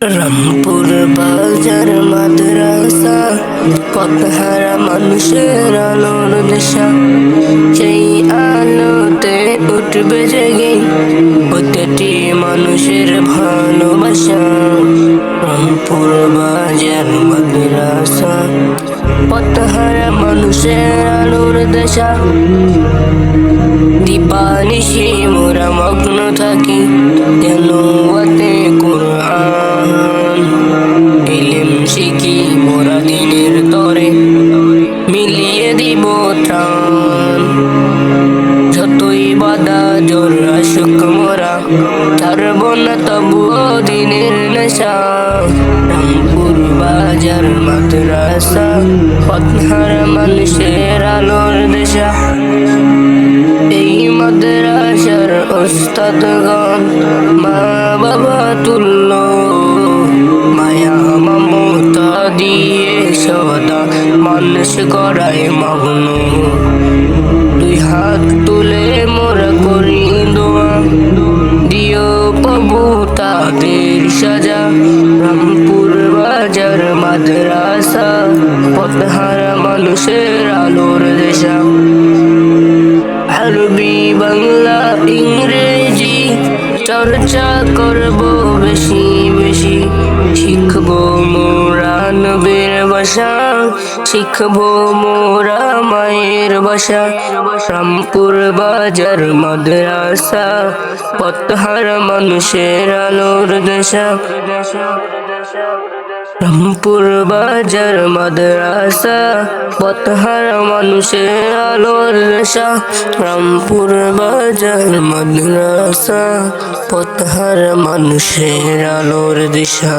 রামপুর বাজার মাদ্রাসা, পথহারা মানুষের আলোর দিশা। সেই আলোতে উঠবে জেগে প্রতিটি মানুষের ভালোবাসা। রামপুর বাজার মাদ্রাসা, পথহারা মানুষের আলোর দিশা। দিবানিশি মোরা মগ্ন থাকি তেলাওয়াতে কুরআন। ইলম শিখি মোরা দিনের তরে মিলিয়ে দিব ত্রাণ। যতই বাধা জোর আসুক মোরা ছাড়ব না তবুও দিনের নেশা। রামপুর বাজার মাদ্রাসা, পথহারা মানুষের আলোর দিশা। এই মাদ্রাসার ওস্তাদগণ মা বাবা তুল্য, মায়া মমতা দিয়ে সদা মানুষ করায় মগ্ন। দুই হাত তুলে মোরা করি দোয়া, দিও প্রভু তাদের সাজা। রামপুর বাজার মাদ্রাসা, পথহারা মানুষের আলোর দিশা। আরবি বাংলা ইংরেজি চর্চা করব বেশি বেশি। শিখবো মোরা নবীর ভাষা, শিখবো মোরা মায়ের ভাষা। রামপুর বাজার মাদ্রাসা, পথহারা মানুষের আলোর দিশা। রামপুর বাজার মাদ্রাসা, পথহারা মানুষের আলোর দিশা। রামপুর বাজার মাদ্রাসা, পথহারা মানুষের আলোর দিশা।